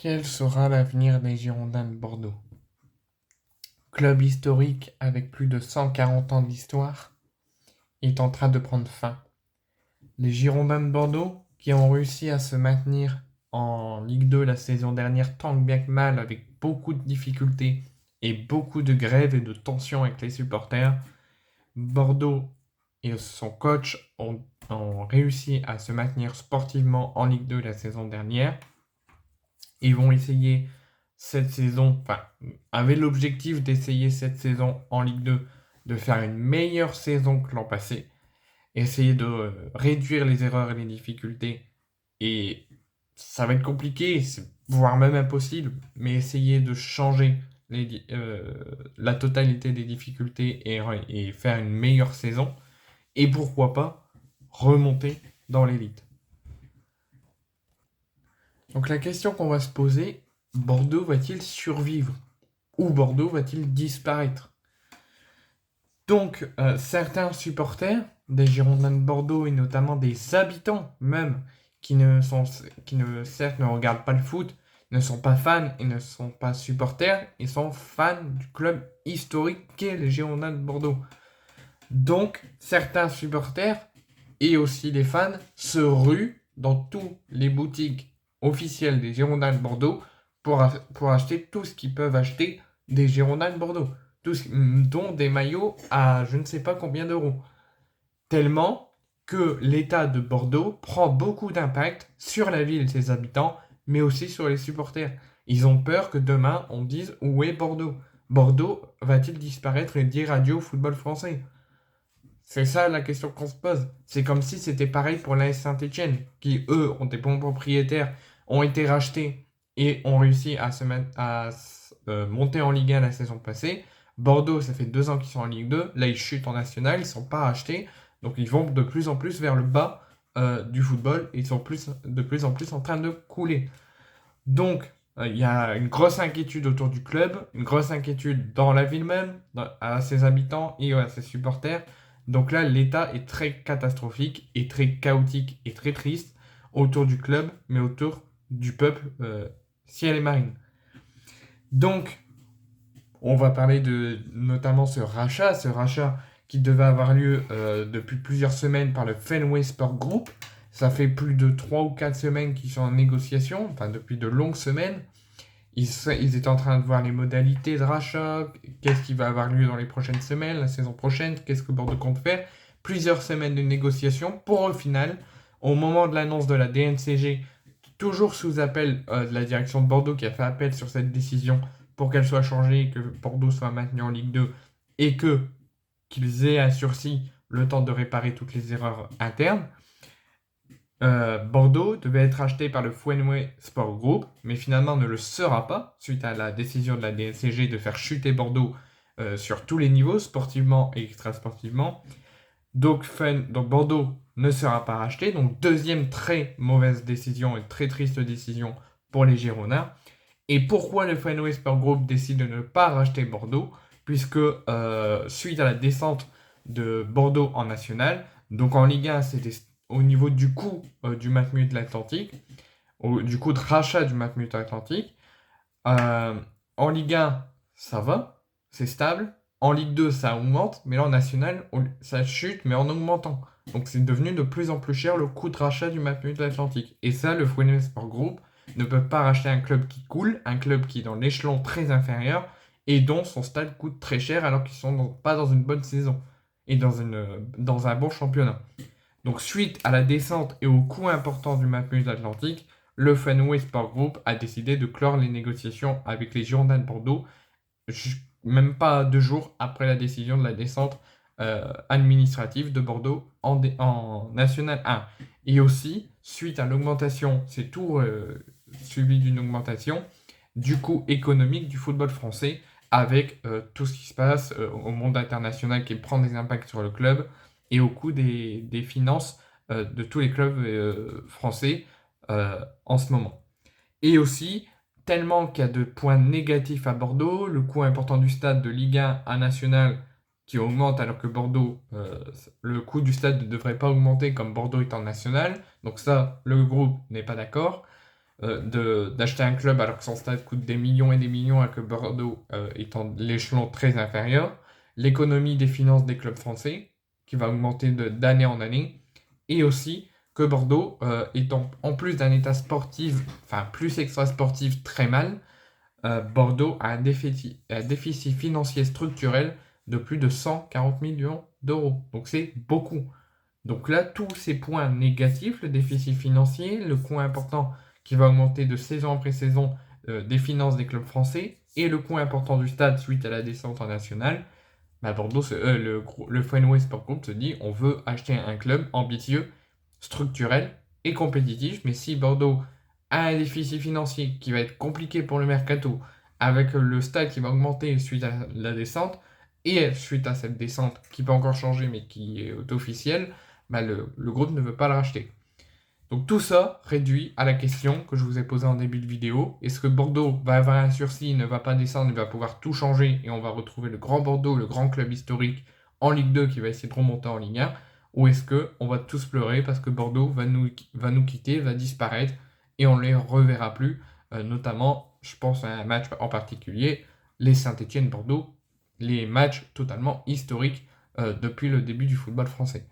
Quel sera l'avenir des Girondins de Bordeaux? Club historique avec plus de 140 ans d'histoire est en train de prendre fin. Les Girondins de Bordeaux, qui ont réussi à se maintenir en Ligue 2 la saison dernière tant bien que mal avec beaucoup de difficultés et beaucoup de grèves et de tensions avec les supporters, Bordeaux et son coach ont réussi à se maintenir sportivement en Ligue 2 la saison dernière. Ils vont essayer cette saison, enfin, avaient l'objectif d'essayer cette saison en Ligue 2 de faire une meilleure saison que l'an passé, essayer de réduire les erreurs et les difficultés. Et ça va être compliqué, voire même impossible, mais essayer de changer la totalité des difficultés et faire une meilleure saison. Et pourquoi pas remonter dans l'élite. Donc la question qu'on va se poser, Bordeaux va-t-il survivre ou Bordeaux va-t-il disparaître? Donc certains supporters des Girondins de Bordeaux et notamment des habitants même certes ne regardent pas le foot, ne sont pas fans et ne sont pas supporters, ils sont fans du club historique qu'est les Girondins de Bordeaux. Donc certains supporters et aussi les fans se ruent dans toutes les boutiques officielles des Girondins de Bordeaux pour acheter tout ce qu'ils peuvent acheter des Girondins de Bordeaux, dont des maillots à je ne sais pas combien d'euros. Tellement que l'État de Bordeaux prend beaucoup d'impact sur la ville et ses habitants, mais aussi sur les supporters. Ils ont peur que demain on dise où est Bordeaux? Bordeaux va-t-il disparaître et dire adieu au football français? C'est ça la question qu'on se pose. C'est comme si c'était pareil pour l'AS Saint-Etienne, qui eux ont des bons propriétaires, ont été rachetés et ont réussi à monter en Ligue 1 la saison passée. Bordeaux, ça fait 2 ans qu'ils sont en Ligue 2, là ils chutent en National, ils ne sont pas rachetés, donc ils vont de plus en plus vers le bas du football, et ils sont de plus en plus en train de couler. Donc, il y a une grosse inquiétude autour du club, une grosse inquiétude dans la ville même, à ses habitants et à ses supporters. Donc là, l'état est très catastrophique et très chaotique et très triste autour du club, mais autour du peuple ciel et marine. Donc, on va parler de notamment ce rachat qui devait avoir lieu depuis plusieurs semaines par le Fenway Sport Group. Ça fait plus de 3 ou 4 semaines qu'ils sont en négociation, enfin depuis de longues semaines. Ils étaient en train de voir les modalités de rachat, qu'est-ce qui va avoir lieu dans les prochaines semaines, la saison prochaine, qu'est-ce que Bordeaux compte faire. Plusieurs semaines de négociations pour au final, au moment de l'annonce de la DNCG, toujours sous appel de la direction de Bordeaux qui a fait appel sur cette décision pour qu'elle soit changée, que Bordeaux soit maintenu en Ligue 2 et qu'ils aient un sursis le temps de réparer toutes les erreurs internes. Bordeaux devait être acheté par le Fenway Sport Group, mais finalement ne le sera pas, suite à la décision de la DNCG de faire chuter Bordeaux sur tous les niveaux, sportivement et extra-sportivement. Donc Bordeaux ne sera pas racheté, donc deuxième très mauvaise décision et très triste décision pour les Girondins. Et pourquoi le Fenway Sport Group décide de ne pas racheter Bordeaux? Puisque suite à la descente de Bordeaux en National, donc en Ligue 1, c'était au niveau du coût du Matmut de l'Atlantique, du coût de rachat du Matmut de l'Atlantique. En Ligue 1, ça va, c'est stable. En Ligue 2, ça augmente, mais là en National, ça chute, mais en augmentant. Donc c'est devenu de plus en plus cher le coût de rachat du Matmut de l'Atlantique. Et ça, le Fenway Sport Group ne peut pas racheter un club qui coule, un club qui est dans l'échelon très inférieur et dont son stade coûte très cher alors qu'ils sont pas dans une bonne saison et dans un bon championnat. Donc suite à la descente et au coût important du Matmut Atlantique, le Fenway Sport Group a décidé de clore les négociations avec les Girondins de Bordeaux, même pas 2 jours après la décision de la descente administrative de Bordeaux en National 1. Et aussi, suite à l'augmentation, c'est tout suivi d'une augmentation du coût économique du football français avec tout ce qui se passe au monde international qui prend des impacts sur le club et au coût des finances de tous les clubs français en ce moment. Et aussi, tellement qu'il y a de points négatifs à Bordeaux, le coût important du stade de Ligue 1 à National qui augmente alors que Bordeaux, le coût du stade ne devrait pas augmenter comme Bordeaux est en National. Donc ça, le groupe n'est pas d'accord. d'acheter un club alors que son stade coûte des millions et des millions et que Bordeaux étant l'échelon très inférieur, l'économie des finances des clubs français qui va augmenter d'année en année, et aussi que Bordeaux étant en plus d'un état sportif, enfin plus extra-sportif très mal, Bordeaux a un déficit financier structurel de plus de 140 millions d'euros. Donc c'est beaucoup. Donc là, tous ces points négatifs, le déficit financier, le coût important qui va augmenter de saison après saison des finances des clubs français, et le coût important du stade suite à la descente en nationale, bah Bordeaux, le Fenway Sport Group se dit on veut acheter un club ambitieux, structurel et compétitif. Mais si Bordeaux a un déficit financier qui va être compliqué pour le mercato, avec le stade qui va augmenter suite à la descente, et suite à cette descente qui peut encore changer mais qui est officielle, bah le groupe ne veut pas le racheter. Donc tout ça réduit à la question que je vous ai posée en début de vidéo. Est-ce que Bordeaux va avoir un sursis, ne va pas descendre, il va pouvoir tout changer et on va retrouver le grand Bordeaux, le grand club historique en Ligue 2 qui va essayer de remonter en Ligue 1? Ou est-ce qu'on va tous pleurer parce que Bordeaux va nous quitter, va disparaître et on ne les reverra plus? Notamment, je pense à un match en particulier, les Saint-Étienne-Bordeaux, les matchs totalement historiques depuis le début du football français.